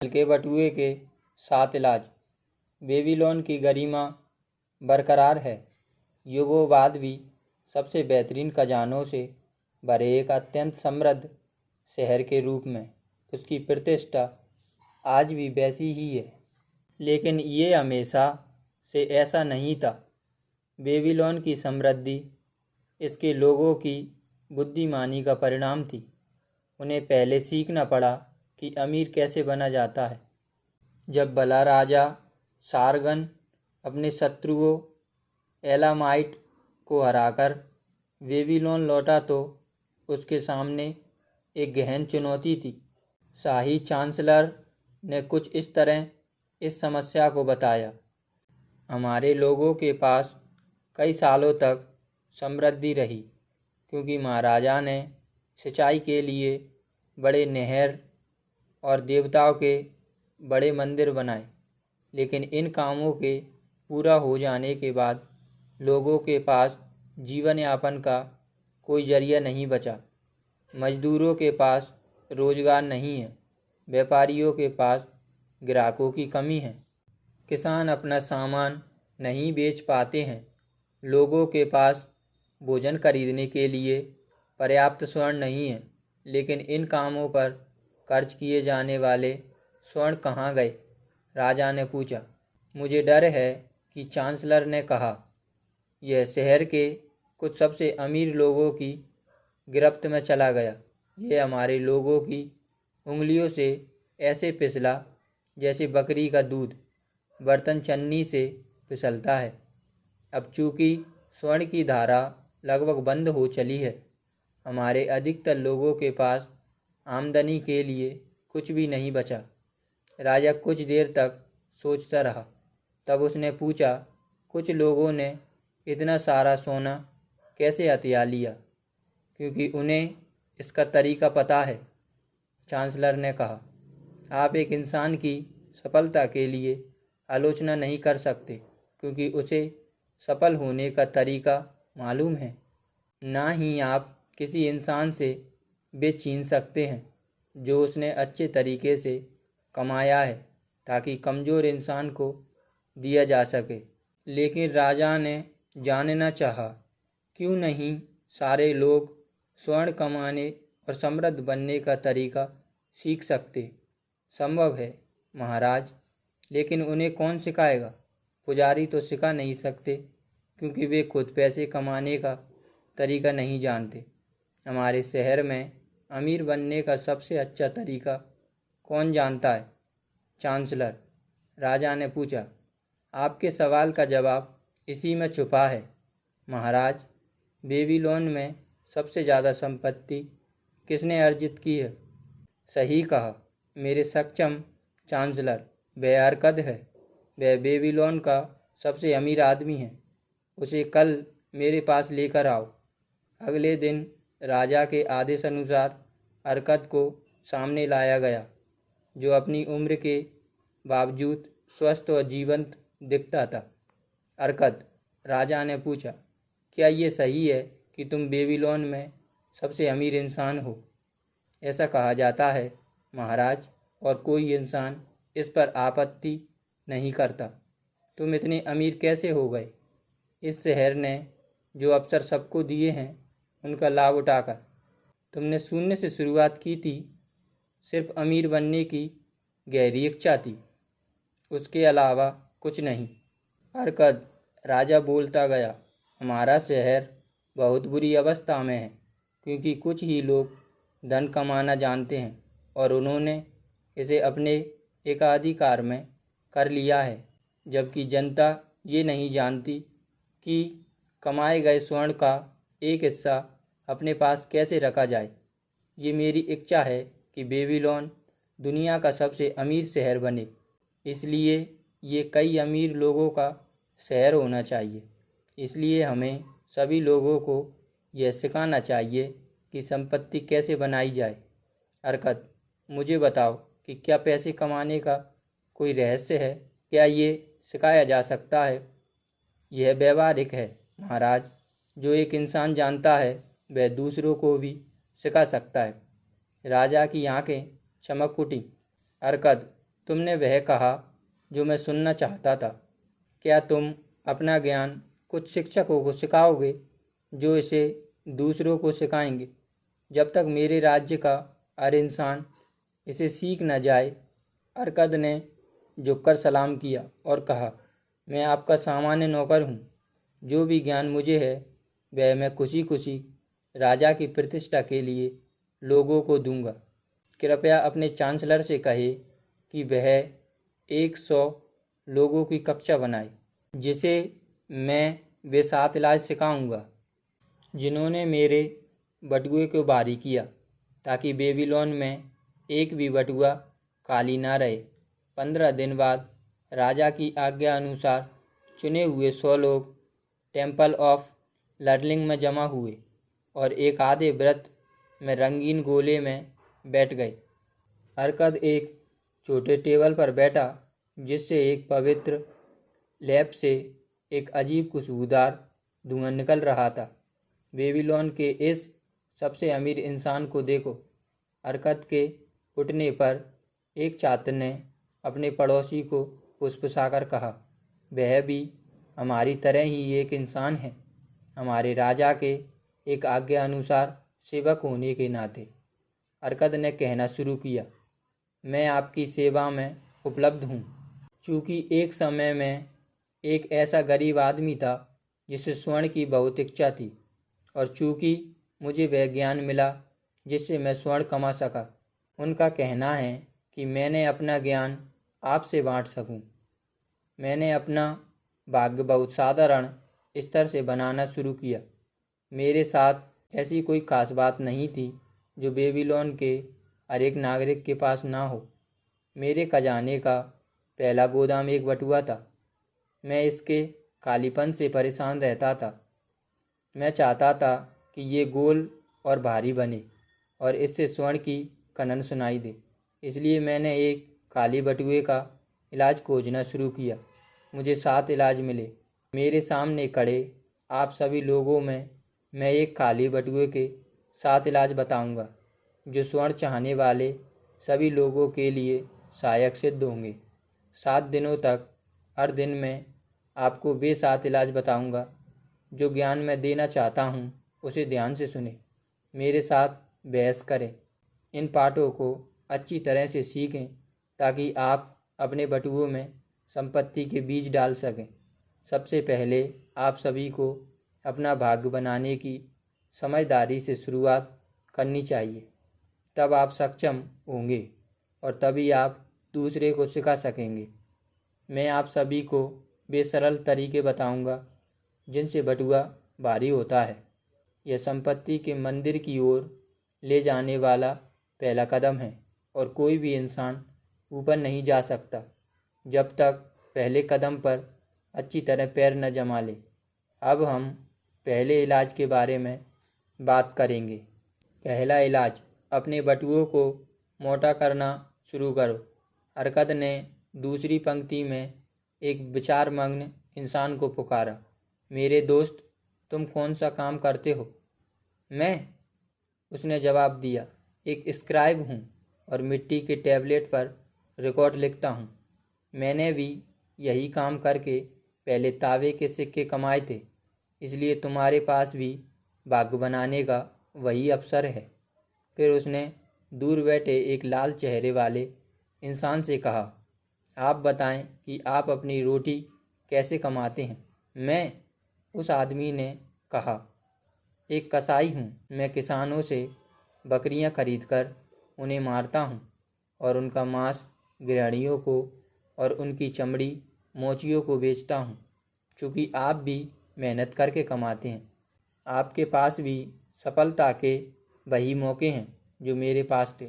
हल्के बटुए के साथ इलाज। बेबीलोन की गरिमा बरकरार है। युगों बाद भी सबसे बेहतरीन खजानों से भरे एक अत्यंत समृद्ध शहर के रूप में उसकी प्रतिष्ठा आज भी वैसी ही है। लेकिन ये हमेशा से ऐसा नहीं था। बेबीलोन की समृद्धि इसके लोगों की बुद्धिमानी का परिणाम थी। उन्हें पहले सीखना पड़ा कि अमीर कैसे बना जाता है। जब भला राजा सारगन अपने शत्रुओं एलामाइट को हराकर बेबीलोन लौटा तो उसके सामने एक गहन चुनौती थी। शाही चांसलर ने कुछ इस तरह इस समस्या को बताया। हमारे लोगों के पास कई सालों तक समृद्धि रही क्योंकि महाराजा ने सिंचाई के लिए बड़े नहर और देवताओं के बड़े मंदिर बनाए। लेकिन इन कामों के पूरा हो जाने के बाद लोगों के पास जीवन यापन का कोई जरिया नहीं बचा। मजदूरों के पास रोजगार नहीं है। व्यापारियों के पास ग्राहकों की कमी है। किसान अपना सामान नहीं बेच पाते हैं। लोगों के पास भोजन खरीदने के लिए पर्याप्त स्वर्ण नहीं है। लेकिन इन कामों पर खर्च किए जाने वाले स्वर्ण कहाँ गए? राजा ने पूछा। मुझे डर है कि चांसलर ने कहा, यह शहर के कुछ सबसे अमीर लोगों की गिरफ्त में चला गया। यह हमारे लोगों की उंगलियों से ऐसे फिसला जैसे बकरी का दूध बर्तन चन्नी से फिसलता है। अब चूंकि स्वर्ण की धारा लगभग बंद हो चली है, हमारे अधिकतर लोगों के पास आमदनी के लिए कुछ भी नहीं बचा। राजा कुछ देर तक सोचता रहा। तब उसने पूछा, कुछ लोगों ने इतना सारा सोना कैसे हथिया लिया? क्योंकि उन्हें इसका तरीका पता है, चांसलर ने कहा। आप एक इंसान की सफलता के लिए आलोचना नहीं कर सकते क्योंकि उसे सफल होने का तरीका मालूम है। ना ही आप किसी इंसान से वे छीन सकते हैं जो उसने अच्छे तरीके से कमाया है ताकि कमज़ोर इंसान को दिया जा सके। लेकिन राजा ने जानना चाहा, क्यों नहीं सारे लोग स्वर्ण कमाने और समृद्ध बनने का तरीका सीख सकते? संभव है महाराज, लेकिन उन्हें कौन सिखाएगा? पुजारी तो सिखा नहीं सकते क्योंकि वे खुद पैसे कमाने का तरीका नहीं जानते। हमारे शहर में अमीर बनने का सबसे अच्छा तरीका कौन जानता है? चांसलर, राजा ने पूछा। आपके सवाल का जवाब इसी में छुपा है महाराज। बेबीलोन में सबसे ज़्यादा संपत्ति किसने अर्जित की है? सही कहा मेरे सक्षम चांसलर, वह अरकद है। वह बेबीलोन का सबसे अमीर आदमी है। उसे कल मेरे पास लेकर आओ। अगले दिन राजा के आदेश अनुसार अरकद को सामने लाया गया, जो अपनी उम्र के बावजूद स्वस्थ और जीवंत दिखता था। अरकद, राजा ने पूछा, क्या ये सही है कि तुम बेबीलोन में सबसे अमीर इंसान हो? ऐसा कहा जाता है महाराज, और कोई इंसान इस पर आपत्ति नहीं करता। तुम इतने अमीर कैसे हो गए? इस शहर ने जो अवसर सबको दिए हैं उनका लाभ उठाकर। तुमने शून्य से शुरुआत की थी। सिर्फ अमीर बनने की गहरी इच्छा थी, उसके अलावा कुछ नहीं। अरकद, राजा बोलता गया, हमारा शहर बहुत बुरी अवस्था में है क्योंकि कुछ ही लोग धन कमाना जानते हैं और उन्होंने इसे अपने एकाधिकार में कर लिया है, जबकि जनता ये नहीं जानती कि कमाए गए स्वर्ण का एक हिस्सा अपने पास कैसे रखा जाए। ये मेरी इच्छा है कि बेबीलोन दुनिया का सबसे अमीर शहर बने। इसलिए ये कई अमीर लोगों का शहर होना चाहिए। इसलिए हमें सभी लोगों को यह सिखाना चाहिए कि संपत्ति कैसे बनाई जाए। अरकद, मुझे बताओ कि क्या पैसे कमाने का कोई रहस्य है? क्या ये सिखाया जा सकता है? यह व्यवहारिक है महाराज। जो एक इंसान जानता है वह दूसरों को भी सिखा सकता है। राजा की आंखें चमक उठी। अरकद, तुमने वह कहा जो मैं सुनना चाहता था। क्या तुम अपना ज्ञान कुछ शिक्षकों को सिखाओगे जो इसे दूसरों को सिखाएंगे? जब तक मेरे राज्य का हर इंसान इसे सीख न जाए। अर्कद ने झुककर सलाम किया और कहा, मैं आपका सामान्य नौकर हूँ। जो भी ज्ञान मुझे है वह मैं खुशी खुशी राजा की प्रतिष्ठा के लिए लोगों को दूंगा। कृपया अपने चांसलर से कहे कि वह 100 लोगों की कक्षा बनाए जिसे मैं वे 7 इलाज सिखाऊंगा जिन्होंने मेरे बटुए को भारी किया, ताकि बेबीलोन में एक भी बटुआ खाली ना रहे। 15 दिन बाद राजा की आज्ञा अनुसार चुने हुए 100 लोग टेम्पल ऑफ लर्निंग में जमा हुए और एक आधे व्रत में रंगीन गोले में बैठ गए। अर्कद एक छोटे टेबल पर बैठा जिससे एक पवित्र लैंप से एक अजीब खुशबूदार धुआं निकल रहा था। बेबीलोन के इस सबसे अमीर इंसान को देखो। अर्कद के उठने पर एक छात्र ने अपने पड़ोसी को फुसफुसाकर कहा, वह भी हमारी तरह ही एक इंसान है, हमारे राजा के एक आज्ञा अनुसार सेवक होने के नाते। अर्कद ने कहना शुरू किया, मैं आपकी सेवा में उपलब्ध हूँ। चूँकि एक समय में एक ऐसा गरीब आदमी था जिसे स्वर्ण की बहुत इच्छा थी, और चूँकि मुझे वह ज्ञान मिला जिससे मैं स्वर्ण कमा सका। उनका कहना है कि मैंने अपना ज्ञान आपसे बांट सकूं। मैंने अपना भाग्य बहुत साधारण स्तर से बनाना शुरू किया। मेरे साथ ऐसी कोई खास बात नहीं थी जो बेबीलोन के हर एक नागरिक के पास ना हो। मेरे खजाने का पहला गोदाम एक बटुआ था। मैं इसके खालीपन से परेशान रहता था। मैं चाहता था कि ये गोल और भारी बने और इससे स्वर्ण की खनन सुनाई दे। इसलिए मैंने एक खाली बटुए का इलाज खोजना शुरू किया। मुझे 7 इलाज मिले। मेरे सामने खड़े आप सभी लोगों में मैं एक खाली बटुए के 7 इलाज बताऊंगा जो स्वर्ण चाहने वाले सभी लोगों के लिए सहायक सिद्ध होंगे। 7 दिनों तक हर दिन मैं आपको वे 7 इलाज बताऊंगा। जो ज्ञान मैं देना चाहता हूँ उसे ध्यान से सुने, मेरे साथ बहस करें, इन पाठों को अच्छी तरह से सीखें ताकि आप अपने बटुओं में संपत्ति के बीज डाल सकें। सबसे पहले आप सभी को अपना भाग्य बनाने की समझदारी से शुरुआत करनी चाहिए। तब आप सक्षम होंगे और तभी आप दूसरे को सिखा सकेंगे। मैं आप सभी को वे सरल तरीके बताऊंगा जिनसे बटुआ भारी होता है। यह संपत्ति के मंदिर की ओर ले जाने वाला पहला कदम है और कोई भी इंसान ऊपर नहीं जा सकता जब तक पहले कदम पर अच्छी तरह पैर न जमा ले। अब हम पहले इलाज के बारे में बात करेंगे। पहला इलाज, अपने बटुओं को मोटा करना शुरू करो। अर्कद ने दूसरी पंक्ति में एक विचारमग्न इंसान को पुकारा। मेरे दोस्त, तुम कौन सा काम करते हो? मैं, उसने जवाब दिया, एक स्क्राइब हूँ और मिट्टी के टैबलेट पर रिकॉर्ड लिखता हूँ। मैंने भी यही काम करके पहले तांबे के सिक्के कमाए थे, इसलिए तुम्हारे पास भी भाग्य बनाने का वही अवसर है। फिर उसने दूर बैठे एक लाल चेहरे वाले इंसान से कहा, आप बताएं कि आप अपनी रोटी कैसे कमाते हैं? मैं, उस आदमी ने कहा, एक कसाई हूँ। मैं किसानों से बकरियाँ खरीदकर उन्हें मारता हूँ और उनका मांस गृहिणियों को और उनकी चमड़ी मोचियों को बेचता हूँ। चूँकि आप भी मेहनत करके कमाते हैं, आपके पास भी सफलता के वही मौके हैं जो मेरे पास थे।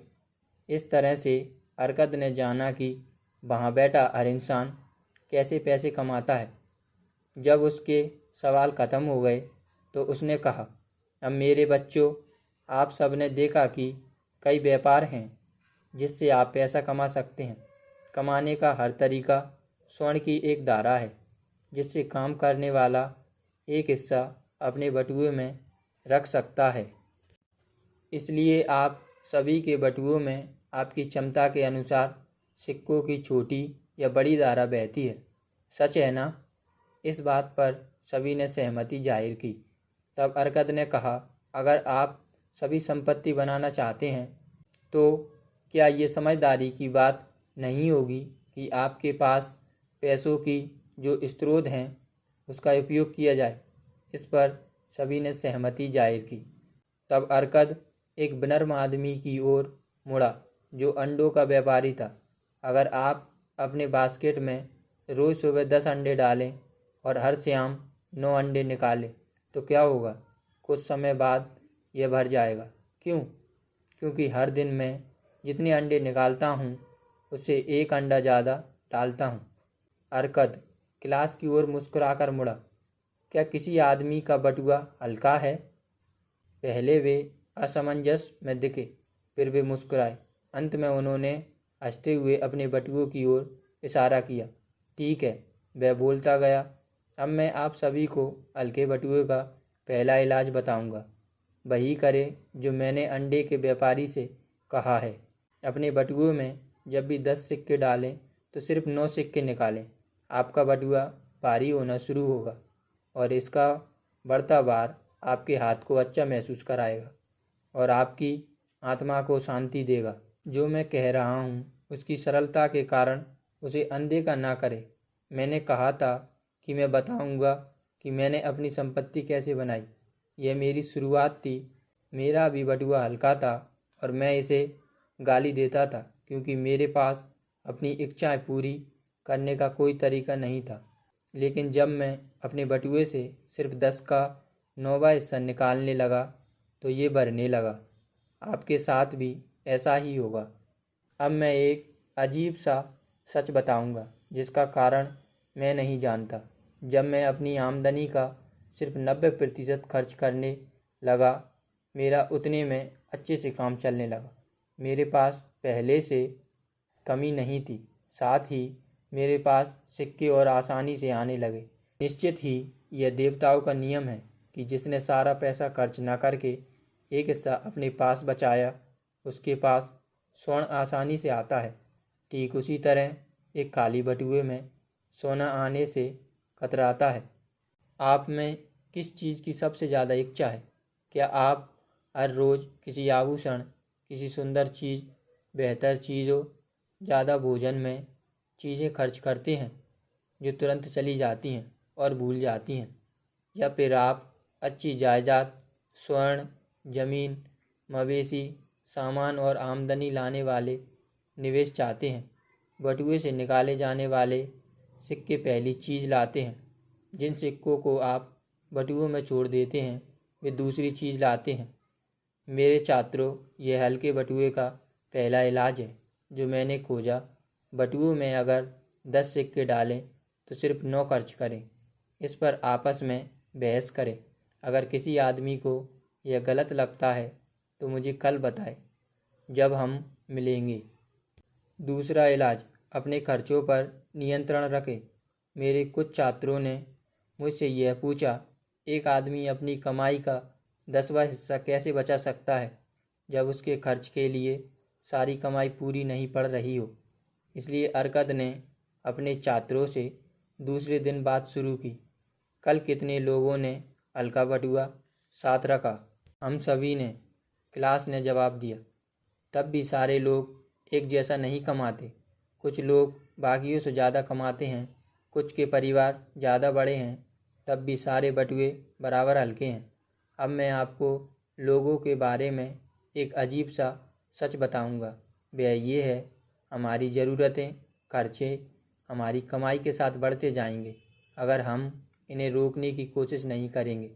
इस तरह से अर्कद ने जाना कि वहाँ बैठा हर इंसान कैसे पैसे कमाता है। जब उसके सवाल ख़त्म हो गए तो उसने कहा, अब मेरे बच्चों, आप सब ने देखा कि कई व्यापार हैं जिससे आप पैसा कमा सकते हैं। कमाने का हर तरीका स्वर्ण की एक धारा है जिससे काम करने वाला एक हिस्सा अपने बटुए में रख सकता है। इसलिए आप सभी के बटुओं में आपकी क्षमता के अनुसार सिक्कों की छोटी या बड़ी धारा बहती है। सच है ना? इस बात पर सभी ने सहमति जाहिर की। तब अरकद ने कहा, अगर आप सभी संपत्ति बनाना चाहते हैं तो क्या ये समझदारी की बात नहीं होगी कि आपके पास पैसों की जो स्रोत हैं उसका उपयोग किया जाए? इस पर सभी ने सहमति जाहिर की। तब अरकद एक विनम्र आदमी की ओर मुड़ा जो अंडों का व्यापारी था। अगर आप अपने बास्केट में रोज़ सुबह 10 अंडे डालें और हर शाम 9 अंडे निकालें तो क्या होगा? कुछ समय बाद यह भर जाएगा। क्यों? क्योंकि हर दिन मैं जितने अंडे निकालता हूँ उससे 1 अंडा ज़्यादा डालता हूँ। अरकद क्लास की ओर मुस्कुराकर मुड़ा। क्या किसी आदमी का बटुआ हल्का है? पहले वे असमंजस में दिखे, फिर वे मुस्कुराए। अंत में उन्होंने हंसते हुए अपने बटुओं की ओर इशारा किया। ठीक है, वह बोलता गया। अब मैं आप सभी को हल्के बटुए का पहला इलाज बताऊंगा। वही करें जो मैंने अंडे के व्यापारी से कहा है। अपने बटुए में जब भी 10 सिक्के डालें तो सिर्फ 9 सिक्के निकालें। आपका बटुआ भारी होना शुरू होगा और इसका बढ़ता भार आपके हाथ को अच्छा महसूस कराएगा और आपकी आत्मा को शांति देगा। जो मैं कह रहा हूँ उसकी सरलता के कारण उसे अनदेखा ना करें। मैंने कहा था कि मैं बताऊंगा कि मैंने अपनी संपत्ति कैसे बनाई। यह मेरी शुरुआत थी। मेरा भी बटुआ हल्का था और मैं इसे गाली देता था क्योंकि मेरे पास अपनी इच्छाएं पूरी करने का कोई तरीका नहीं था। लेकिन जब मैं अपने बटुए से सिर्फ 10 का 9वां हिस्सा निकालने लगा तो ये भरने लगा। आपके साथ भी ऐसा ही होगा। अब मैं एक अजीब सा सच बताऊंगा जिसका कारण मैं नहीं जानता। जब मैं अपनी आमदनी का सिर्फ 90% खर्च करने लगा, मेरा उतने में अच्छे से काम चलने लगा। मेरे पास पहले से कमी नहीं थी, साथ ही मेरे पास सिक्के और आसानी से आने लगे। निश्चित ही यह देवताओं का नियम है कि जिसने सारा पैसा खर्च न करके एक हिस्सा अपने पास बचाया उसके पास स्वर्ण आसानी से आता है। ठीक उसी तरह एक खाली बटुए में सोना आने से कतराता है। आप में किस चीज़ की सबसे ज़्यादा इच्छा है? क्या आप हर रोज़ किसी आभूषण, किसी सुंदर चीज़, बेहतर चीज़ों, ज़्यादा भोजन में चीज़ें खर्च करते हैं जो तुरंत चली जाती हैं और भूल जाती हैं? या फिर आप अच्छी जायदाद, स्वर्ण, ज़मीन, मवेशी, सामान और आमदनी लाने वाले निवेश चाहते हैं? बटुए से निकाले जाने वाले सिक्के पहली चीज़ लाते हैं। जिन सिक्कों को आप बटुओं में छोड़ देते हैं वे दूसरी चीज़ लाते हैं। मेरे छात्रों, यह हल्के बटुए का पहला इलाज है जो मैंने खोजा। बटुओं में अगर 10 सिक्के डालें तो सिर्फ 9 खर्च करें। इस पर आपस में बहस करें। अगर किसी आदमी को यह गलत लगता है तो मुझे कल बताए जब हम मिलेंगे। दूसरा इलाज, अपने खर्चों पर नियंत्रण रखें। मेरे कुछ छात्रों ने मुझसे यह पूछा, एक आदमी अपनी कमाई का 10वां हिस्सा कैसे बचा सकता है जब उसके खर्च के लिए सारी कमाई पूरी नहीं पड़ रही हो? इसलिए अरकद ने अपने छात्रों से दूसरे दिन बात शुरू की। कल कितने लोगों ने हल्का बटुआ साथ रखा? हम सभी ने, क्लास ने जवाब दिया। तब भी सारे लोग एक जैसा नहीं कमाते। कुछ लोग बाकियों से ज़्यादा कमाते हैं, कुछ के परिवार ज़्यादा बड़े हैं, तब भी सारे बटुए बराबर हल्के हैं। अब मैं आपको लोगों के बारे में एक अजीब सा सच बताऊंगा। वह ये है, हमारी ज़रूरतें, खर्चे हमारी कमाई के साथ बढ़ते जाएंगे अगर हम इन्हें रोकने की कोशिश नहीं करेंगे।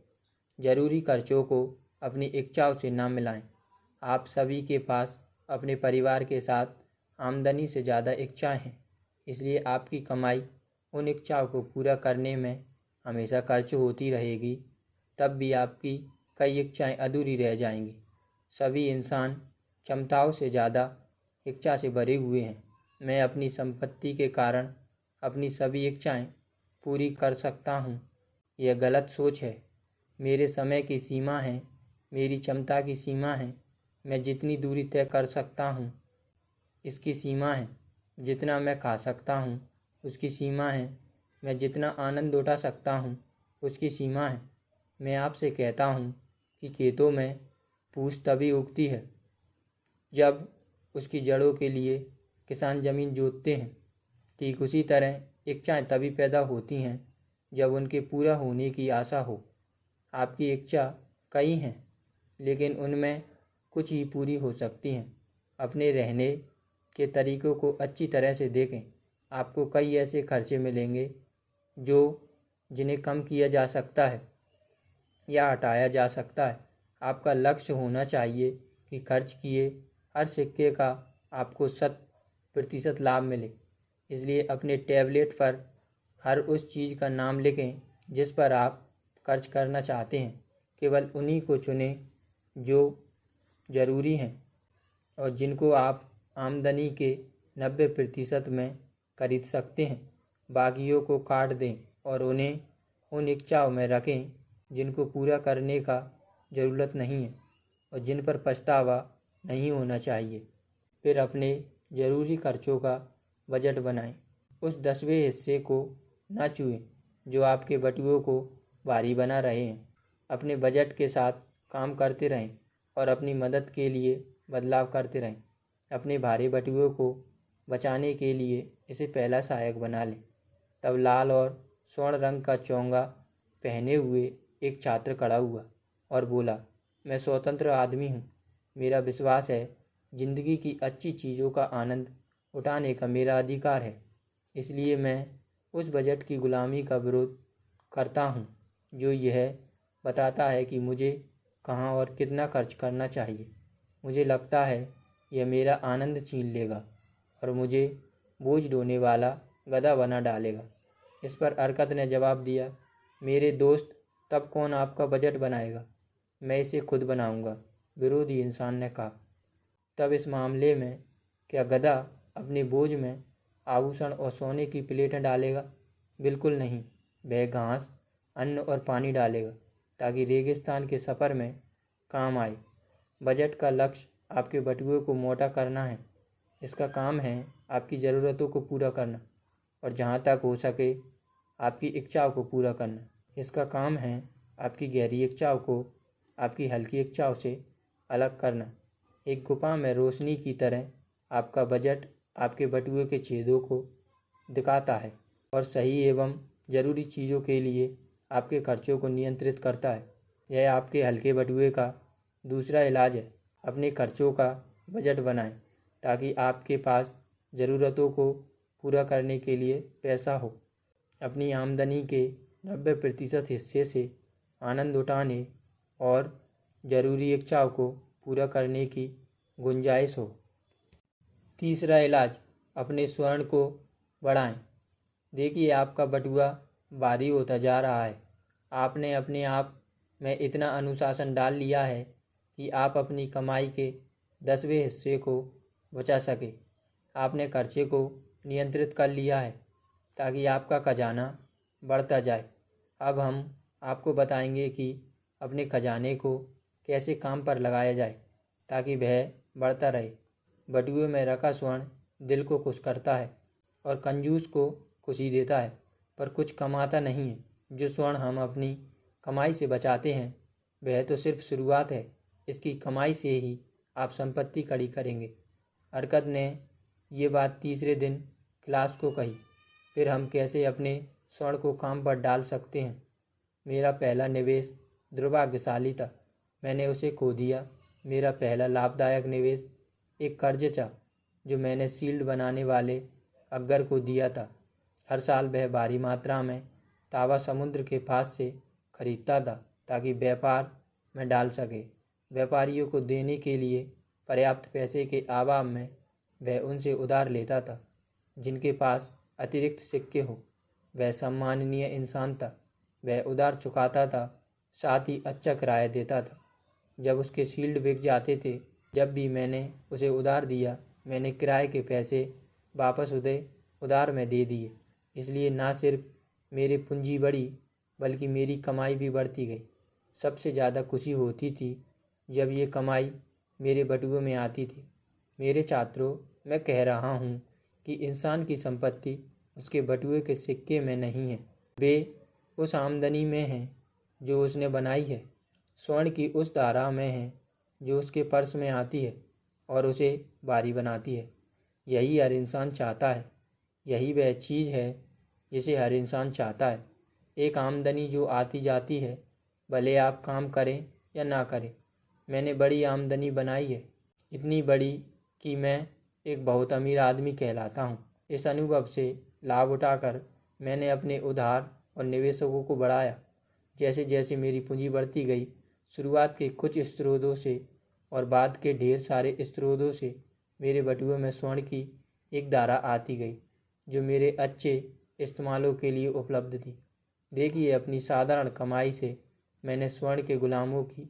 ज़रूरी खर्चों को अपनी इच्छाओं से ना मिलाएं। आप सभी के पास अपने परिवार के साथ आमदनी से ज़्यादा इच्छाएं हैं, इसलिए आपकी कमाई उन इच्छाओं को पूरा करने में हमेशा खर्च होती रहेगी। तब भी आपकी कई इच्छाएं अधूरी रह जाएंगी। सभी इंसान क्षमताओं से ज़्यादा इच्छा से भरे हुए हैं। मैं अपनी संपत्ति के कारण अपनी सभी इच्छाएं पूरी कर सकता हूँ। यह गलत सोच है। मेरे समय की सीमा है, मेरी क्षमता की सीमा है। मैं जितनी दूरी तय कर सकता हूँ इसकी सीमा है। जितना मैं खा सकता हूँ उसकी सीमा है, मैं जितना आनंद उठा सकता हूँ उसकी सीमा है। मैं आपसे कहता हूँ कि खेतों में फूस तभी उगती है जब उसकी जड़ों के लिए किसान ज़मीन जोतते हैं। ठीक उसी तरह इच्छाएं तभी पैदा होती हैं जब उनके पूरा होने की आशा हो। आपकी इच्छा कई हैं, लेकिन उनमें कुछ ही पूरी हो सकती हैं। अपने रहने के तरीक़ों को अच्छी तरह से देखें। आपको कई ऐसे खर्चे मिलेंगे जिन्हें कम किया जा सकता है या हटाया जा सकता है। आपका लक्ष्य होना चाहिए कि खर्च किए हर सिक्के का आपको 100% लाभ मिले। इसलिए अपने टैबलेट पर हर उस चीज़ का नाम लिखें जिस पर आप खर्च करना चाहते हैं। केवल उन्हीं को चुनें जो ज़रूरी हैं और जिनको आप आमदनी के 90% में खरीद सकते हैं। बाकियों को काट दें और उन्हें उन इच्छाओं में रखें जिनको पूरा करने का ज़रूरत नहीं है और जिन पर पछतावा नहीं होना चाहिए। फिर अपने ज़रूरी खर्चों का बजट बनाएं। उस 10वें हिस्से को न छुएं जो आपके बटुओं को भारी बना रहे हैं। अपने बजट के साथ काम करते रहें और अपनी मदद के लिए बदलाव करते रहें। अपने भारी बटुओं को बचाने के लिए इसे पहला सहायक बना लें। तब लाल और स्वर्ण रंग का चोंगा पहने हुए एक छात्र खड़ा हुआ और बोला, मैं स्वतंत्र आदमी हूँ। मेरा विश्वास है जिंदगी की अच्छी चीज़ों का आनंद उठाने का मेरा अधिकार है। इसलिए मैं उस बजट की गुलामी का विरोध करता हूँ जो यह बताता है कि मुझे कहाँ और कितना खर्च करना चाहिए। मुझे लगता है यह मेरा आनंद छीन लेगा और मुझे बोझ ढोने वाला गधा बना डालेगा। इस पर अरकत ने जवाब दिया, मेरे दोस्त, तब कौन आपका बजट बनाएगा? मैं इसे खुद बनाऊंगा। विरोधी इंसान ने कहा, तब इस मामले में क्या गधा अपने बोझ में आभूषण और सोने की प्लेटें डालेगा? बिल्कुल नहीं। वह घास, अन्न और पानी डालेगा ताकि रेगिस्तान के सफ़र में काम आए। बजट का लक्ष्य आपके बटुए को मोटा करना है। इसका काम है आपकी ज़रूरतों को पूरा करना और जहाँ तक हो सके आपकी इच्छाओं को पूरा करना। इसका काम है आपकी गहरी इच्छाओं को आपकी हल्की इच्छाओं से अलग करना। एक गुफा में रोशनी की तरह आपका बजट आपके बटुए के छेदों को दिखाता है और सही एवं ज़रूरी चीज़ों के लिए आपके खर्चों को नियंत्रित करता है। यह आपके हल्के बटुए का दूसरा इलाज है। अपने खर्चों का बजट बनाएं ताकि आपके पास ज़रूरतों को पूरा करने के लिए पैसा हो। अपनी आमदनी के 90% हिस्से से आनंद उठाने और ज़रूरी इच्छाओं को पूरा करने की गुंजाइश हो। तीसरा इलाज, अपने स्वर्ण को बढ़ाएं। देखिए, आपका बटुआ भारी होता जा रहा है। आपने अपने आप में इतना अनुशासन डाल लिया है कि आप अपनी कमाई के 10वें हिस्से को बचा सके। आपने खर्चे को नियंत्रित कर लिया है ताकि आपका खजाना बढ़ता जाए। अब हम आपको बताएंगे कि अपने खजाने को कैसे काम पर लगाया जाए ताकि वह बढ़ता रहे। बटुए में रखा स्वर्ण दिल को खुश करता है और कंजूस को खुशी देता है, पर कुछ कमाता नहीं है। जो स्वर्ण हम अपनी कमाई से बचाते हैं वह तो सिर्फ शुरुआत है। इसकी कमाई से ही आप संपत्ति खड़ी करेंगे। अरकत ने ये बात तीसरे दिन क्लास को कही। फिर हम कैसे अपने स्वर्ण को काम पर डाल सकते हैं। मेरा पहला निवेश दुर्भाग्यशाली था, मैंने उसे खो दिया। मेरा पहला लाभदायक निवेश एक कर्ज था जो मैंने सील्ड बनाने वाले अकबर को दिया था। हर साल वह भारी मात्रा में तांबा समुद्र के पास से खरीदता था ताकि व्यापार में डाल सके। व्यापारियों को देने के लिए पर्याप्त पैसे के अभाव में वह उनसे उधार लेता था जिनके पास अतिरिक्त सिक्के हो। वह सम्माननीय इंसान था। वह उधार चुकाता था, साथ ही अच्छा किराया देता था जब उसके शील्ड बिक जाते थे। जब भी मैंने उसे उधार दिया, मैंने किराए के पैसे वापस उसे उधार में दे दिए। इसलिए ना सिर्फ मेरी पूंजी बढ़ी बल्कि मेरी कमाई भी बढ़ती गई। सबसे ज़्यादा खुशी होती थी जब ये कमाई मेरे बटुए में आती थी। मेरे छात्रों, मैं कह रहा हूँ कि इंसान की संपत्ति उसके बटुए के सिक्के में नहीं है, वे उस आमदनी में हैं जो उसने बनाई है, स्वर्ण की उस धारा में है जो उसके पर्स में आती है और उसे भारी बनाती है। यही हर इंसान चाहता है, यही वह चीज़ है जिसे हर इंसान चाहता है, एक आमदनी जो आती जाती है, भले आप काम करें या ना करें। मैंने बड़ी आमदनी बनाई है, इतनी बड़ी कि मैं एक बहुत अमीर आदमी कहलाता हूँ। इस अनुभव से लाभ उठाकर मैंने अपने उधार और निवेशकों को बढ़ाया। जैसे जैसे मेरी पूंजी बढ़ती गई, शुरुआत के कुछ स्रोतों से और बाद के ढेर सारे स्रोतों से मेरे बटुए में स्वर्ण की एक धारा आती गई जो मेरे अच्छे इस्तेमालों के लिए उपलब्ध थी। देखिए, अपनी साधारण कमाई से मैंने स्वर्ण के गुलामों की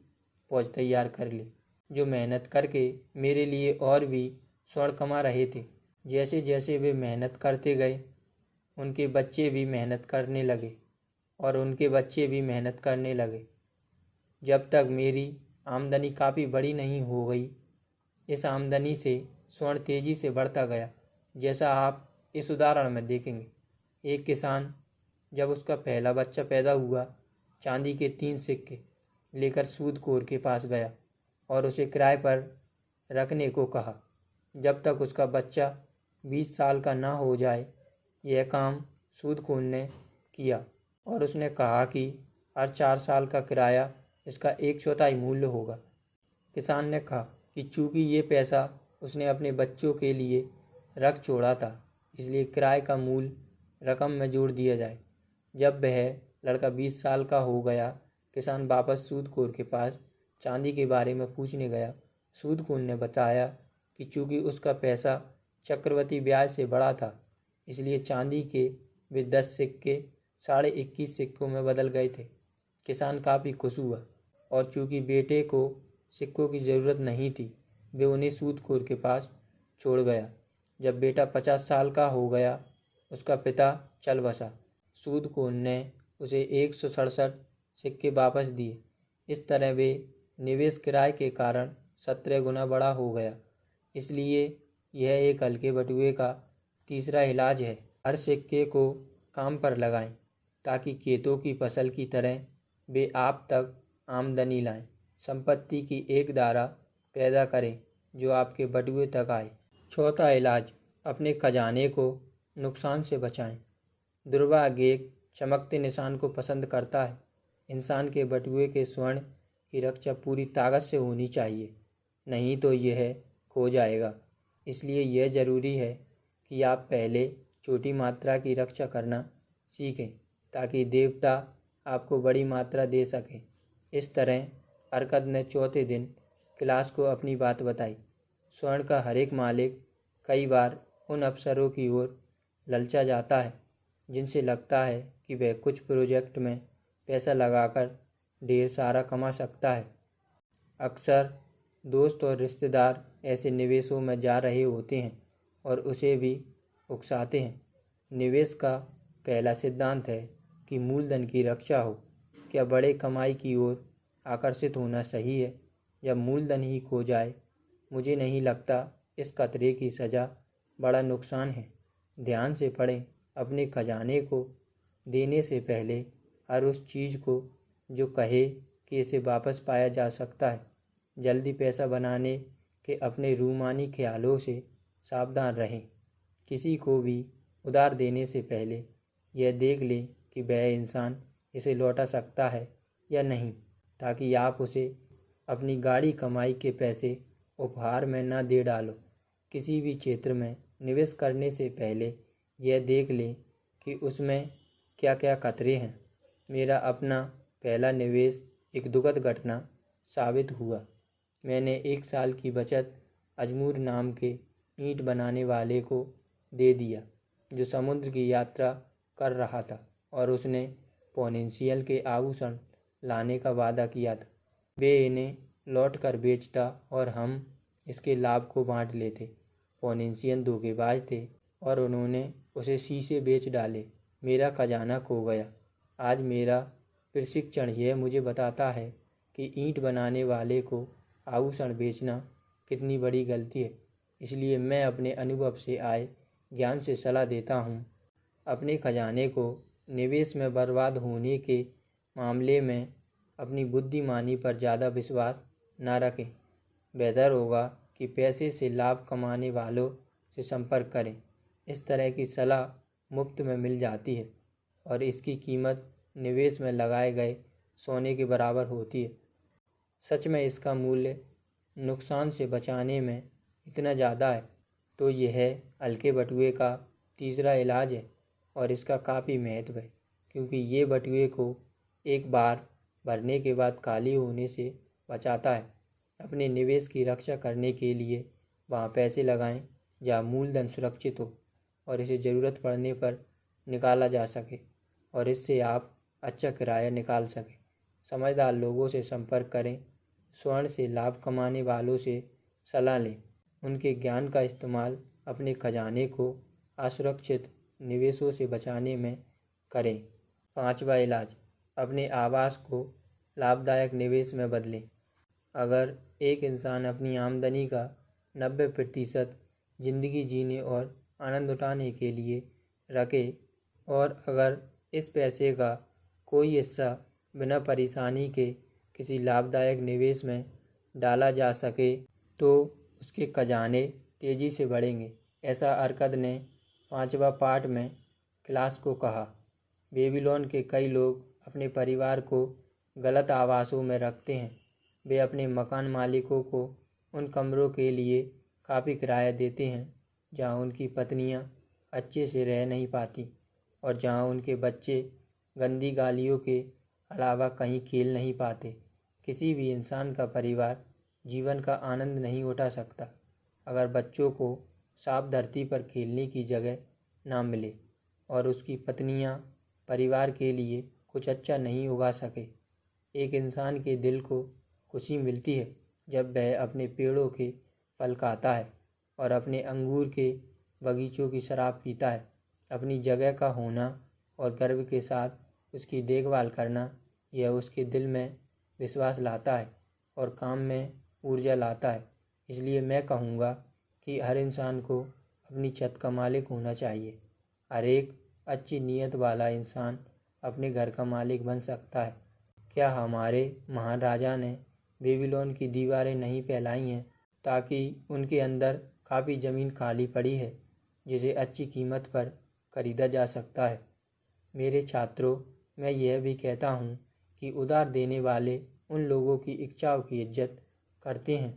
फौज तैयार कर ली, जो मेहनत करके मेरे लिए और भी स्वर्ण कमा रहे थे। जैसे जैसे वे मेहनत करते गए, उनके बच्चे भी मेहनत करने लगे और उनके बच्चे भी मेहनत करने लगे, जब तक मेरी आमदनी काफ़ी बड़ी नहीं हो गई। इस आमदनी से स्वर्ण तेज़ी से बढ़ता गया, जैसा आप इस उदाहरण में देखेंगे। एक किसान जब उसका पहला बच्चा पैदा हुआ, चांदी के 3 सिक्के लेकर सूदखोर के पास गया और उसे किराए पर रखने को कहा जब तक उसका बच्चा 20 साल का ना हो जाए। यह काम सूदखोर ने किया और उसने कहा कि हर 4 साल का किराया इसका 1/4 मूल्य होगा। किसान ने कहा कि चूँकि ये पैसा उसने अपने बच्चों के लिए रख छोड़ा था, इसलिए किराए का मूल्य रकम में जोड़ दिया जाए। जब वह लड़का 20 साल का हो गया, किसान वापस सूदखोर के पास चांदी के बारे में पूछने गया। सूदखोर ने बताया कि चूँकि उसका पैसा चक्रवृद्धि ब्याज से बढ़ा था, इसलिए चांदी के वे 10 सिक्के 21.5 सिक्कों में बदल गए थे। किसान काफ़ी खुश हुआ और चूँकि बेटे को सिक्कों की ज़रूरत नहीं थी, वे उन्हें सूदखोर के पास छोड़ गया। जब बेटा 50 साल का हो गया, उसका पिता चल बसा। सूदखोर ने उसे 167 सिक्के वापस दिए। इस तरह वे निवेश किराए के कारण 17 गुना बड़ा हो गया। इसलिए यह एक हल्के बटुए का तीसरा इलाज है। हर सिक्के को काम पर लगाएं ताकि खेतों की फसल की तरह वे आप तक आमदनी लाएं। संपत्ति की एक धारा पैदा करें जो आपके बटुए तक आए। चौथा इलाज, अपने खजाने को नुकसान से बचाएं। दुर्भाग्य एक चमकते निशान को पसंद करता है। इंसान के बटुए के स्वर्ण की रक्षा पूरी ताकत से होनी चाहिए, नहीं तो यह खो जाएगा। इसलिए यह ज़रूरी है कि आप पहले छोटी मात्रा की रक्षा करना सीखें ताकि देवता आपको बड़ी मात्रा दे सकें। इस तरह अरकद ने चौथे दिन क्लास को अपनी बात बताई। स्वर्ण का हर एक मालिक कई बार उन अफसरों की ओर ललचा जाता है जिनसे लगता है कि वह कुछ प्रोजेक्ट में पैसा लगाकर ढेर सारा कमा सकता है। अक्सर दोस्त और रिश्तेदार ऐसे निवेशों में जा रहे होते हैं और उसे भी उकसाते हैं। निवेश का पहला सिद्धांत है कि मूलधन की रक्षा हो। क्या बड़े कमाई की ओर आकर्षित होना सही है? जब मूलधन ही खो जाए, मुझे नहीं लगता इस खतरे की सज़ा बड़ा नुकसान है। ध्यान से पढ़ें। अपने खजाने को देने से पहले हर उस चीज़ को जो कहे कि इसे वापस पाया जा सकता है। जल्दी पैसा बनाने के अपने रूमानी ख्यालों से सावधान रहें। किसी को भी उधार देने से पहले यह देख लें कि वह इंसान इसे लौटा सकता है या नहीं, ताकि आप उसे अपनी गाढ़ी कमाई के पैसे उपहार में न दे डालो। किसी भी क्षेत्र में निवेश करने से पहले यह देख लें कि उसमें क्या क्या खतरे हैं। मेरा अपना पहला निवेश एक दुखद घटना साबित हुआ। मैंने 1 साल की बचत अजमूर नाम के ईंट बनाने वाले को दे दिया, जो समुद्र की यात्रा कर रहा था और उसने पोनेंशियल के आभूषण लाने का वादा किया था। वे इन्हें लौट कर बेचता और हम इसके लाभ को बांट लेते। पोनेंशियल धोखेबाज थे और उन्होंने उसे शीशे बेच डाले। मेरा खजाना खो गया। आज मेरा प्रशिक्षण यह मुझे बताता है कि ईंट बनाने वाले को आभूषण बेचना कितनी बड़ी गलती है। इसलिए मैं अपने अनुभव से आए ज्ञान से सलाह देता हूँ। अपने खजाने को निवेश में बर्बाद होने के मामले में अपनी बुद्धिमानी पर ज़्यादा विश्वास न रखें। बेहतर होगा कि पैसे से लाभ कमाने वालों से संपर्क करें। इस तरह की सलाह मुफ्त में मिल जाती है और इसकी कीमत निवेश में लगाए गए सोने के बराबर होती है। सच में इसका मूल्य नुकसान से बचाने में इतना ज़्यादा है तो यह हल्के बटुए का तीसरा इलाज है और इसका काफ़ी महत्व है, क्योंकि ये बटुए को एक बार भरने के बाद खाली होने से बचाता है। अपने निवेश की रक्षा करने के लिए वहाँ पैसे लगाएं जहाँ मूलधन सुरक्षित हो और इसे ज़रूरत पड़ने पर निकाला जा सके और इससे आप अच्छा किराया निकाल सकें। समझदार लोगों से संपर्क करें। स्वर्ण से लाभ कमाने वालों से सलाह लें। उनके ज्ञान का इस्तेमाल अपने खजाने को असुरक्षित निवेशों से बचाने में करें। 5वां इलाज, अपने आवास को लाभदायक निवेश में बदलें। अगर एक इंसान अपनी आमदनी का 90% ज़िंदगी जीने और आनंद उठाने के लिए रखे और अगर इस पैसे का कोई हिस्सा बिना परेशानी के किसी लाभदायक निवेश में डाला जा सके तो उसके खजाने तेज़ी से बढ़ेंगे। ऐसा अरकद ने 5वां पाठ में क्लास को कहा। बेबीलोन के कई लोग अपने परिवार को गलत आवासों में रखते हैं। वे अपने मकान मालिकों को उन कमरों के लिए काफ़ी किराया देते हैं जहां उनकी पत्नियां अच्छे से रह नहीं पाती और जहां उनके बच्चे गंदी गालियों के अलावा कहीं खेल नहीं पाते। किसी भी इंसान का परिवार जीवन का आनंद नहीं उठा सकता अगर बच्चों को साफ धरती पर खेलने की जगह ना मिले और उसकी पत्नियां परिवार के लिए कुछ अच्छा नहीं उगा सके। एक इंसान के दिल को खुशी मिलती है जब वह अपने पेड़ों के फल खाता है और अपने अंगूर के बगीचों की शराब पीता है। अपनी जगह का होना और गर्व के साथ उसकी देखभाल करना, यह उसके दिल में विश्वास लाता है और काम में ऊर्जा लाता है। इसलिए मैं कहूँगा कि हर इंसान को अपनी छत का मालिक होना चाहिए। हर एक अच्छी नीयत वाला इंसान अपने घर का मालिक बन सकता है। क्या हमारे महान राजा ने बेबीलोन की दीवारें नहीं फैलाई हैं ताकि उनके अंदर काफ़ी ज़मीन खाली पड़ी है जिसे अच्छी कीमत पर खरीदा जा सकता है। मेरे छात्रों, मैं यह भी कहता हूँ कि उधार देने वाले उन लोगों की इच्छाओं की इज्जत करते हैं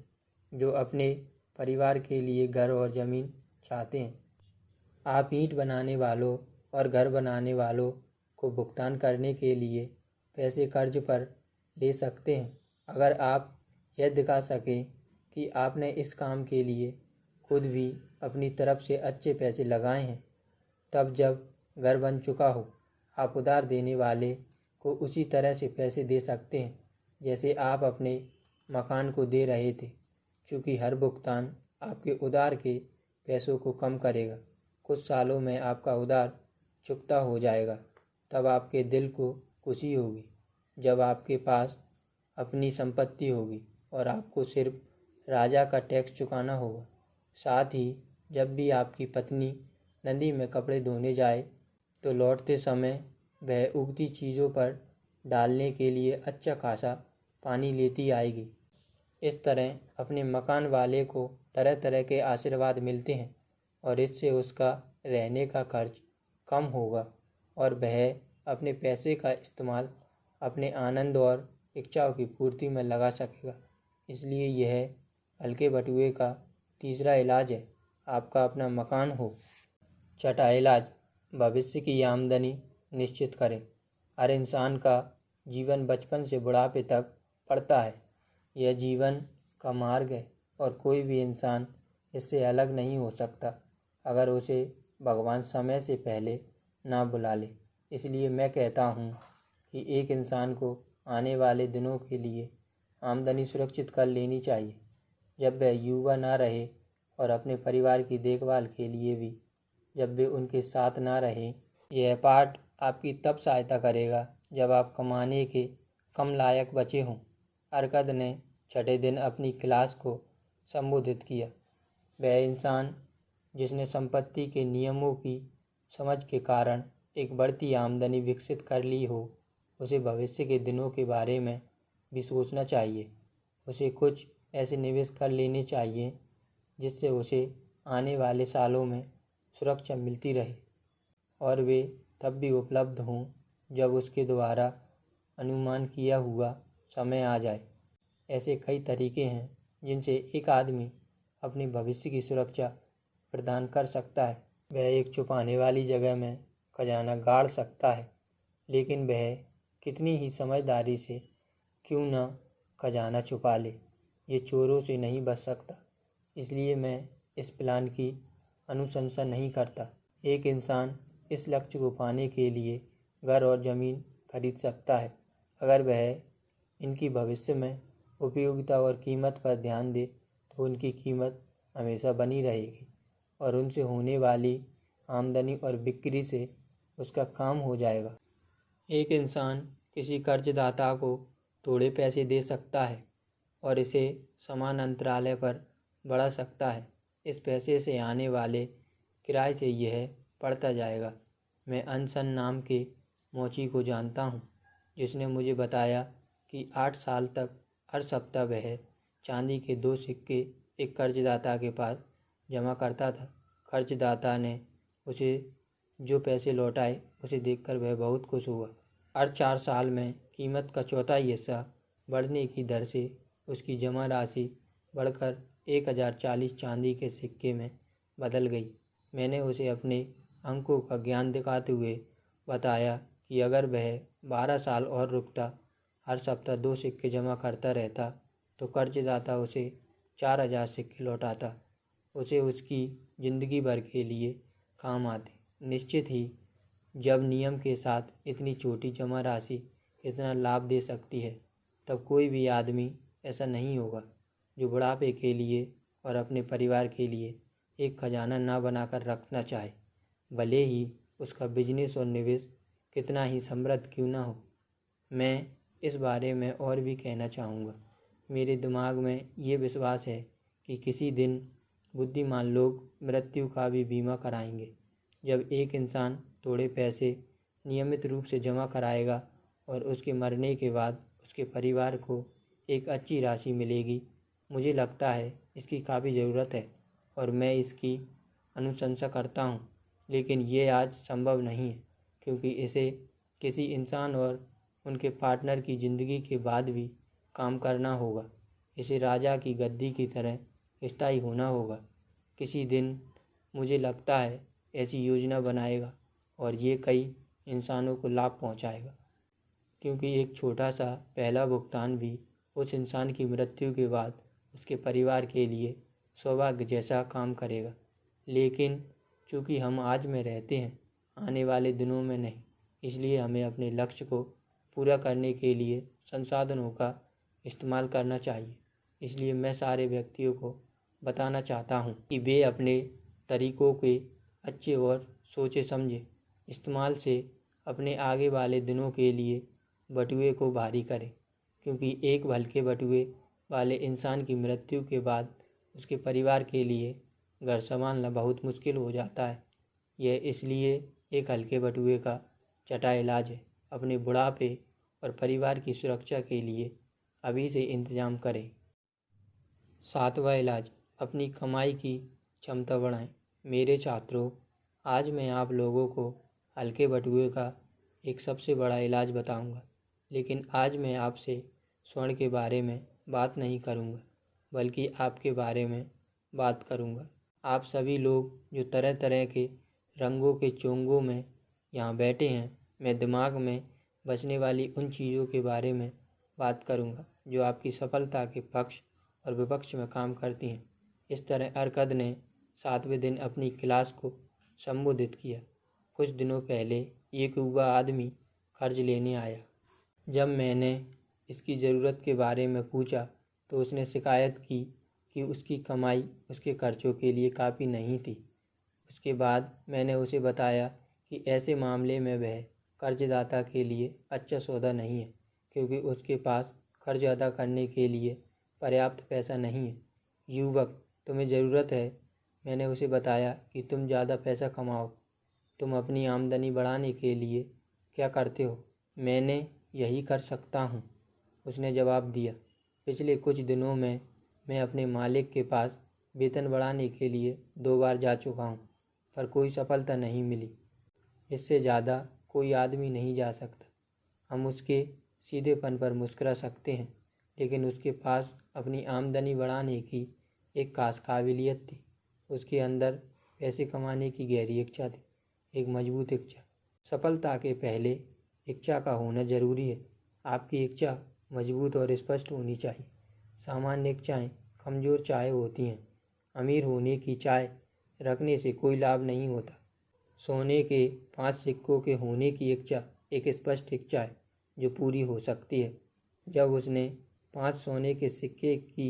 जो अपने परिवार के लिए घर और ज़मीन चाहते हैं। आप ईंट बनाने वालों और घर बनाने वालों को भुगतान करने के लिए पैसे कर्ज पर ले सकते हैं अगर आप यह दिखा सकें कि आपने इस काम के लिए खुद भी अपनी तरफ से अच्छे पैसे लगाए हैं। तब जब घर बन चुका हो, आप उधार देने वाले को उसी तरह से पैसे दे सकते हैं जैसे आप अपने मकान को दे रहे थे, क्योंकि हर भुगतान आपके उधार के पैसों को कम करेगा। कुछ सालों में आपका उधार चुकता हो जाएगा। तब आपके दिल को खुशी होगी जब आपके पास अपनी संपत्ति होगी और आपको सिर्फ राजा का टैक्स चुकाना होगा। साथ ही जब भी आपकी पत्नी नदी में कपड़े धोने जाए तो लौटते समय वह उगती चीज़ों पर डालने के लिए अच्छा खासा पानी लेती आएगी। इस तरह अपने मकान वाले को तरह तरह के आशीर्वाद मिलते हैं और इससे उसका रहने का खर्च कम होगा और वह अपने पैसे का इस्तेमाल अपने आनंद और इच्छाओं की पूर्ति में लगा सकेगा। इसलिए यह हल्के बटुए का तीसरा इलाज है, आपका अपना मकान हो। छठा इलाज, भविष्य की आमदनी निश्चित करें। हर इंसान का जीवन बचपन से बुढ़ापे तक पड़ता है। यह जीवन का मार्ग है और कोई भी इंसान इससे अलग नहीं हो सकता अगर उसे भगवान समय से पहले ना बुला ले। इसलिए मैं कहता हूँ कि एक इंसान को आने वाले दिनों के लिए आमदनी सुरक्षित कर लेनी चाहिए जब वह युवा ना रहे और अपने परिवार की देखभाल के लिए भी जब वे उनके साथ ना रहे। यह पाठ आपकी तब सहायता करेगा जब आप कमाने के कम लायक बचे हों। अरकद ने छठे दिन अपनी क्लास को संबोधित किया। वह इंसान जिसने संपत्ति के नियमों की समझ के कारण एक बढ़ती आमदनी विकसित कर ली हो, उसे भविष्य के दिनों के बारे में भी सोचना चाहिए। उसे कुछ ऐसे निवेश कर लेने चाहिए जिससे उसे आने वाले सालों में सुरक्षा मिलती रहे और वे तब भी उपलब्ध हों जब उसके द्वारा अनुमान किया हुआ समय आ जाए। ऐसे कई तरीके हैं जिनसे एक आदमी अपने भविष्य की सुरक्षा प्रदान कर सकता है। वह एक छुपाने वाली जगह में खजाना गाड़ सकता है, लेकिन वह कितनी ही समझदारी से क्यों न खजाना छुपा ले, ये चोरों से नहीं बच सकता। इसलिए मैं इस प्लान की अनुशंसा नहीं करता। एक इंसान इस लक्ष्य को पाने के लिए घर और ज़मीन खरीद सकता है। अगर वह इनकी भविष्य में उपयोगिता और कीमत पर ध्यान दे तो उनकी कीमत हमेशा बनी रहेगी और उनसे होने वाली आमदनी और बिक्री से उसका काम हो जाएगा। एक इंसान किसी कर्जदाता को थोड़े पैसे दे सकता है और इसे समान अंतराल पर बढ़ा सकता है। इस पैसे से आने वाले किराए से यह बढ़ता जाएगा। मैं अनसन नाम के मोची को जानता हूँ, जिसने मुझे बताया कि 8 साल तक हर सप्ताह वह चांदी के 2 सिक्के एक कर्जदाता के पास जमा करता था। कर्जदाता ने उसे जो पैसे लौटाए उसे देखकर वह बहुत खुश हुआ। हर 4 साल में कीमत का चौथाई हिस्सा बढ़ने की दर से उसकी जमा राशि बढ़कर 1040 चांदी के सिक्के में बदल गई। मैंने उसे अपने अंकों का ज्ञान दिखाते हुए बताया कि अगर वह 12 साल और रुकता, हर सप्ताह 2 सिक्के जमा करता रहता, तो कर्जदाता उसे 4000 सिक्के लौटाता। उसे उसकी ज़िंदगी भर के लिए काम आते। निश्चित ही जब नियम के साथ इतनी छोटी जमा राशि इतना लाभ दे सकती है, तब कोई भी आदमी ऐसा नहीं होगा जो बुढ़ापे के लिए और अपने परिवार के लिए एक खजाना ना बनाकर रखना चाहे, भले ही उसका बिजनेस और निवेश कितना ही समृद्ध क्यों ना हो। मैं इस बारे में और भी कहना चाहूँगा। मेरे दिमाग में ये विश्वास है कि किसी दिन बुद्धिमान लोग मृत्यु का भी बीमा कराएंगे। जब एक इंसान थोड़े पैसे नियमित रूप से जमा कराएगा और उसके मरने के बाद उसके परिवार को एक अच्छी राशि मिलेगी। मुझे लगता है इसकी काफ़ी ज़रूरत है और मैं इसकी अनुशंसा करता हूँ, लेकिन ये आज संभव नहीं है क्योंकि इसे किसी इंसान और उनके पार्टनर की ज़िंदगी के बाद भी काम करना होगा। इसे राजा की गद्दी की तरह स्थायी होना होगा। किसी दिन मुझे लगता है ऐसी योजना बनाएगा और ये कई इंसानों को लाभ पहुंचाएगा, क्योंकि एक छोटा सा पहला भुगतान भी उस इंसान की मृत्यु के बाद उसके परिवार के लिए सौभाग्य जैसा काम करेगा। लेकिन चूँकि हम आज में रहते हैं, आने वाले दिनों में नहीं, इसलिए हमें अपने लक्ष्य को पूरा करने के लिए संसाधनों का इस्तेमाल करना चाहिए। इसलिए मैं सारे व्यक्तियों को बताना चाहता हूँ कि वे अपने तरीकों के अच्छे और सोचे समझे इस्तेमाल से अपने आगे वाले दिनों के लिए बटुए को भारी करें, क्योंकि एक हल्के बटुए वाले इंसान की मृत्यु के बाद उसके परिवार के लिए घर संभालना बहुत मुश्किल हो जाता है। यह इसलिए एक हल्के बटुए का चटा इलाज है। अपने बुढ़ापे और परिवार की सुरक्षा के लिए अभी से इंतजाम करें। 7वां इलाज, अपनी कमाई की क्षमता बढ़ाएं। मेरे छात्रों, आज मैं आप लोगों को हल्के बटुए का एक सबसे बड़ा इलाज बताऊंगा, लेकिन आज मैं आपसे स्वर्ण के बारे में बात नहीं करूंगा, बल्कि आपके बारे में बात करूंगा। आप सभी लोग जो तरह तरह के रंगों के चोंगों में यहाँ बैठे हैं, मैं दिमाग में बचने वाली उन चीज़ों के बारे में बात करूंगा जो आपकी सफलता के पक्ष और विपक्ष में काम करती हैं। इस तरह अरकद ने 7वें दिन अपनी क्लास को संबोधित किया। कुछ दिनों पहले एक युवा आदमी कर्ज लेने आया। जब मैंने इसकी ज़रूरत के बारे में पूछा तो उसने शिकायत की कि उसकी कमाई उसके खर्चों के लिए काफ़ी नहीं थी। उसके बाद मैंने उसे बताया कि ऐसे मामले में वह कर्जदाता के लिए अच्छा सौदा नहीं है, क्योंकि उसके पास कर्ज अदा करने के लिए पर्याप्त पैसा नहीं है। युवक, तुम्हें ज़रूरत है मैंने उसे बताया कि तुम ज़्यादा पैसा कमाओ, तुम अपनी आमदनी बढ़ाने के लिए क्या करते हो? मैंने यही कर सकता हूँ, उसने जवाब दिया। पिछले कुछ दिनों में मैं अपने मालिक के पास वेतन बढ़ाने के लिए 2 बार जा चुका हूँ, पर कोई सफलता नहीं मिली। इससे ज़्यादा कोई आदमी नहीं जा सकता। हम उसके सीधेपन पर मुस्कुरा सकते हैं, लेकिन उसके पास अपनी आमदनी बढ़ाने की एक खास काबिलियत थी। उसके अंदर पैसे कमाने की गहरी इच्छा थी, एक मजबूत इच्छा। सफलता के पहले इच्छा का होना जरूरी है। आपकी इच्छा मजबूत और स्पष्ट होनी चाहिए। सामान्य इच्छाएं कमज़ोर चाय होती हैं। अमीर होने की चाय रखने से कोई लाभ नहीं होता। सोने के 5 सिक्कों के होने की इच्छा एक स्पष्ट इच्छा है जो पूरी हो सकती है। जब उसने 5 सोने के सिक्के की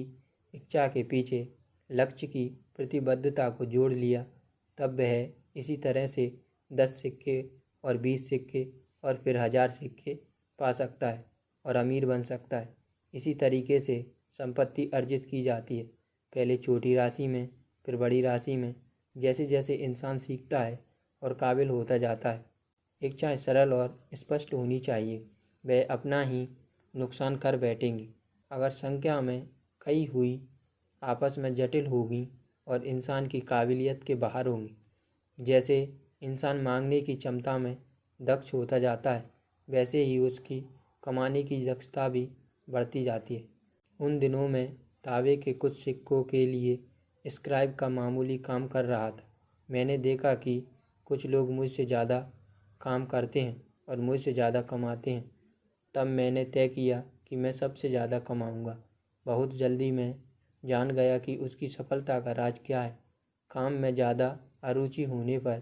इच्छा के पीछे लक्ष्य की प्रतिबद्धता को जोड़ लिया, तब वह इसी तरह से 10 सिक्के और 20 सिक्के और फिर 1000 सिक्के पा सकता है और अमीर बन सकता है। इसी तरीके से संपत्ति अर्जित की जाती है, पहले छोटी राशि में, फिर बड़ी राशि में। जैसे जैसे इंसान सीखता है और काबिल होता जाता है। इच्छाएं सरल और स्पष्ट होनी चाहिए, वह अपना ही नुकसान कर बैठेंगी। अगर संख्या में कई हुई आपस में जटिल होगी और इंसान की काबिलियत के बाहर होंगी। जैसे इंसान मांगने की क्षमता में दक्ष होता जाता है, वैसे ही उसकी कमाने की दक्षता भी बढ़ती जाती है। उन दिनों में तांबे के कुछ सिक्कों के लिए स्क्राइब का मामूली काम कर रहा था। मैंने देखा कि कुछ लोग मुझसे ज़्यादा काम करते हैं और मुझसे ज़्यादा कमाते हैं। तब मैंने तय किया कि मैं सबसे ज़्यादा कमाऊंगा। बहुत जल्दी मैं जान गया कि उसकी सफलता का राज क्या है। काम में ज़्यादा अरुचि होने पर,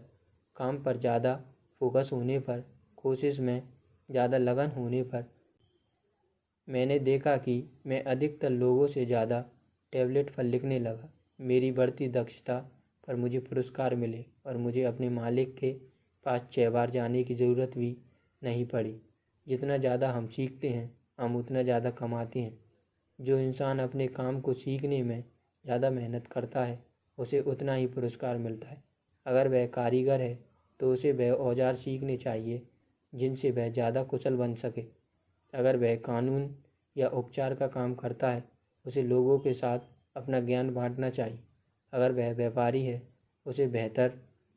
काम पर ज़्यादा फोकस होने पर, कोशिश में ज़्यादा लगन होने पर। मैंने देखा कि मैं अधिकतर लोगों से ज़्यादा टैबलेट पर लिखने लगा। मेरी बढ़ती दक्षता पर मुझे पुरस्कार मिले और मुझे अपने मालिक के पास 6 बार जाने की ज़रूरत भी नहीं पड़ी। जितना ज़्यादा हम सीखते हैं, हम उतना ज़्यादा कमाते हैं। जो इंसान अपने काम को सीखने में ज़्यादा मेहनत करता है, उसे उतना ही पुरस्कार मिलता है। अगर वह कारीगर है तो उसे वह औजार सीखने चाहिए जिनसे वह ज़्यादा कुशल बन सके। अगर वह कानून या उपचार का काम करता है, उसे लोगों के साथ अपना ज्ञान बांटना चाहिए। अगर वह व्यापारी है, उसे बेहतर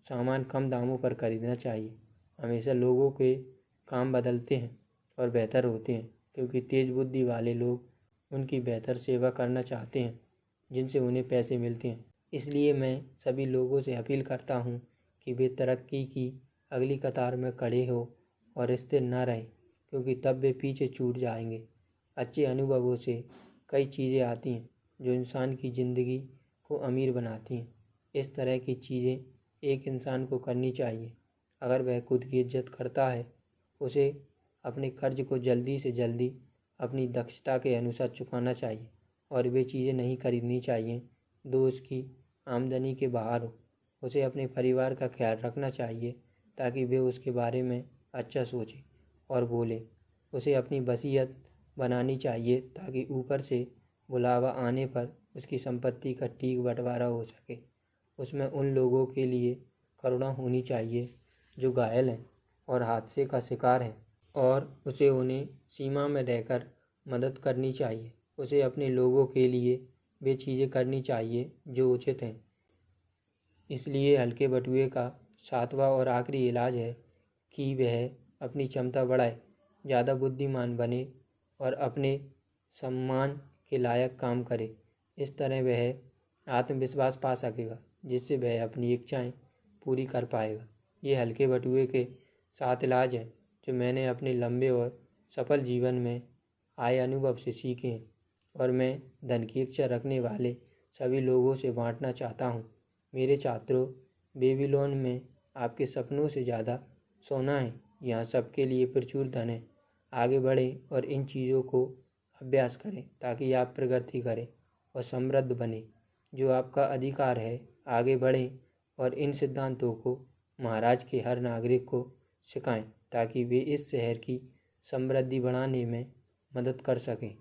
सामान कम दामों पर खरीदना चाहिए। हमेशा लोगों के काम बदलते हैं और बेहतर होते हैं, क्योंकि तेज बुद्धि वाले लोग उनकी बेहतर सेवा करना चाहते हैं जिनसे उन्हें पैसे मिलते हैं। इसलिए मैं सभी लोगों से अपील करता हूँ कि वे तरक्की की अगली कतार में खड़े हो और स्थिर न रहें, क्योंकि तब वे पीछे छूट जाएंगे। अच्छे अनुभवों से कई चीज़ें आती हैं जो इंसान की ज़िंदगी को अमीर बनाती हैं। इस तरह की चीज़ें एक इंसान को करनी चाहिए। अगर वह खुद की इज्जत करता है, उसे अपने कर्ज को जल्दी से जल्दी अपनी दक्षता के अनुसार चुकाना चाहिए और वे चीज़ें नहीं खरीदनी चाहिए जो उसकी आमदनी के बाहर हो। उसे अपने परिवार का ख्याल रखना चाहिए ताकि वे उसके बारे में अच्छा सोचें और बोलें। उसे अपनी वसीयत बनानी चाहिए ताकि ऊपर से बुलावा आने पर उसकी संपत्ति का ठीक बंटवारा हो सके। उसमें उन लोगों के लिए करुणा होनी चाहिए जो घायल हैं और हादसे का शिकार हैं, और उसे उन्हें सीमा में रहकर मदद करनी चाहिए। उसे अपने लोगों के लिए वे चीज़ें करनी चाहिए जो उचित हैं। इसलिए हल्के बटुए का 7वां और आखिरी इलाज है कि वह अपनी क्षमता बढ़ाए, ज़्यादा बुद्धिमान बने और अपने सम्मान के लायक काम करे। इस तरह वह आत्मविश्वास पा सकेगा, जिससे वह अपनी इच्छाएं पूरी कर पाएगा। ये हल्के बटुए के 7 इलाज हैं जो मैंने अपने लंबे और सफल जीवन में आए अनुभव से सीखे हैं, और मैं धन की इच्छा रखने वाले सभी लोगों से बांटना चाहता हूँ। मेरे छात्रों, बेबीलोन में आपके सपनों से ज़्यादा सोना है। यहाँ सबके लिए प्रचुर धन है। आगे बढ़ें और इन चीज़ों को अभ्यास करें ताकि आप प्रगति करें और समृद्ध बने। जो आपका अधिकार है, आगे बढ़ें और इन सिद्धांतों को महाराज के हर नागरिक को सिखाएं ताकि वे इस शहर की समृद्धि बढ़ाने में मदद कर सकें।